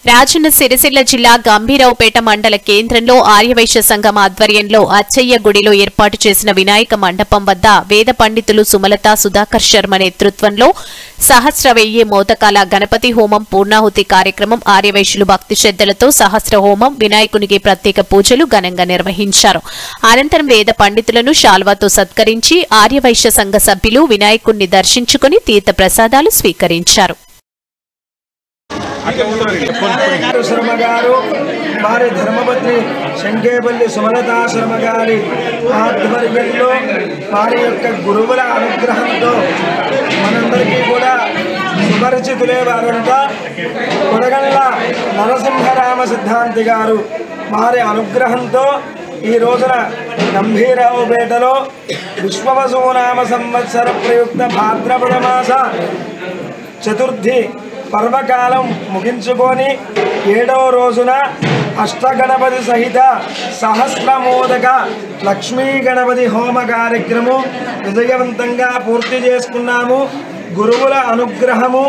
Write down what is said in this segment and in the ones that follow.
రాజన్న సిరిసిల్ల జిల్లా గంభీరావుపేట మండల కేంద్రంలో ఆర్యవైశ్య సంఘం ఆధ్వర్యంలో అచ్చయ్య గుడిలో ఏర్పాటు చేసిన వినాయక మండపం వద్ద వేద పండితులు సుమలత సుధాకర్ శర్మ నేతృత్వంలో సహస్ర వెయ్యి మోదకాల గణపతి హోమం పూర్ణాహుతి కార్యక్రమం ఆర్యవైశ్యులు భక్తి శ్రద్ధలతో సహస్ర హోమం వినాయకునికి ప్రత్యేక పూజలు ఘనంగా నిర్వహించారు. అనంతరం వేద పండితులను శాల్వాతో సత్కరించి ఆర్యవైశ్య సంఘ సభ్యులు వినాయకుణ్ణి దర్శించుకుని తీర్థ ప్రసాదాలు స్వీకరించారు. శర్మ గారు వారి ధర్మపత్ని శంకేపల్లి సుమలతా శర్మ గారి ఆధ్వర్యంలో వారి యొక్క గురువుల అనుగ్రహంతో మనందరికీ కూడా సుపరిచితులే వారంతా కొడగళ్ళ నరసింహరామ సిద్ధాంతి గారు వారి అనుగ్రహంతో ఈ రోజున గంభీరావుపేటలో విశ్వవసునామ సంవత్సర ప్రయుక్త భాద్రపద మాస చతుర్థి పర్వకాలం ముగించుకొని 7వ రోజున అష్టగణపతి సహిత సహస్రమోదక లక్ష్మీ గణపతి హోమ కార్యక్రమం విజయవంతంగా పూర్తి చేసుకున్నాము. గురువుల అనుగ్రహము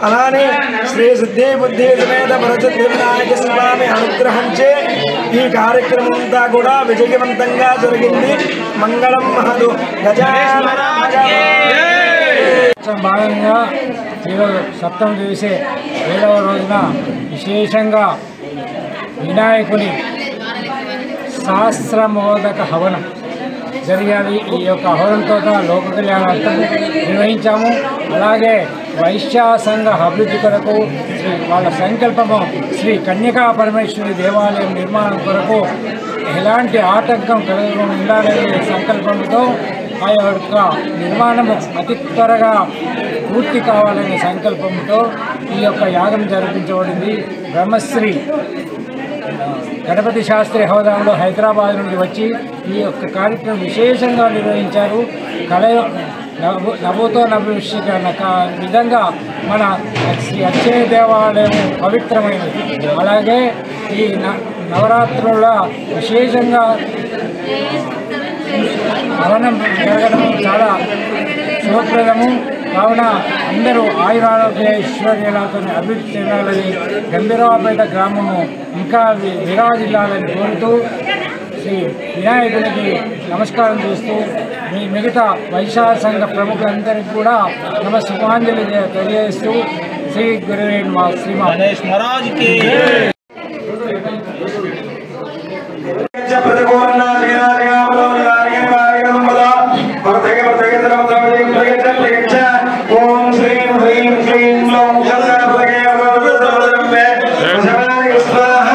అలానే శ్రీ సిద్ధి బుద్ధి సమేత పరసిద్ధి వినాయక స్వామి అనుగ్రహించే ఈ కార్యక్రమం అంతా కూడా విజయవంతంగా జరిగింది. మంగళం మహదు గజానన భాగంగా ఈరోజు సప్తమ దివసే 7వ రోజున విశేషంగా వినాయకుని సహస్రమోదక హవనం జరిగాలి. ఈ యొక్క హవనంతో లోక కళ్యాణార్థం నిర్వహించాము. అలాగే వైశ్య సంఘ అభివృద్ధి కొరకు వాళ్ళ సంకల్పము శ్రీ కన్యకా పరమేశ్వరి దేవాలయం నిర్మాణం కొరకు ఎలాంటి ఆటంకం కలగకుండా ఉండాలనే సంకల్పంతో ఆ యొక్క నిర్మాణము అతి త్వరగా పూర్తి కావాలనే సంకల్పంతో ఈ యొక్క యాగం జరిపించబడింది. బ్రహ్మశ్రీ గణపతి శాస్త్రి హోదాలో హైదరాబాద్ నుండి వచ్చి ఈ యొక్క కార్యక్రమం విశేషంగా నిర్వహించారు. నభూతో నభవిష్యకరణ విధంగా మన శ్రీ అచ్చయ్య దేవాలయం పవిత్రమైనది. అలాగే ఈ నవరాత్రుల విశేషంగా హవనం జరగడం చాలా శుభప్రదము. కావున అందరూ ఆయురారోగ్య ఐశ్వర్యాలతో అభివృద్ధి చెందాలని గంభీరావుపేట గ్రామము ఇంకా విరాజిల్లాలని కోరుతూ శ్రీ వినాయకునికి నమస్కారం చేస్తూ మిగతా వైశ్య సంఘ ప్రముఖులందరికీ కూడా నమస్సుమాంజలి తెలియజేస్తూ శ్రీ గురువే శ్రీమాన్ మహారాజ్కి స్వాహ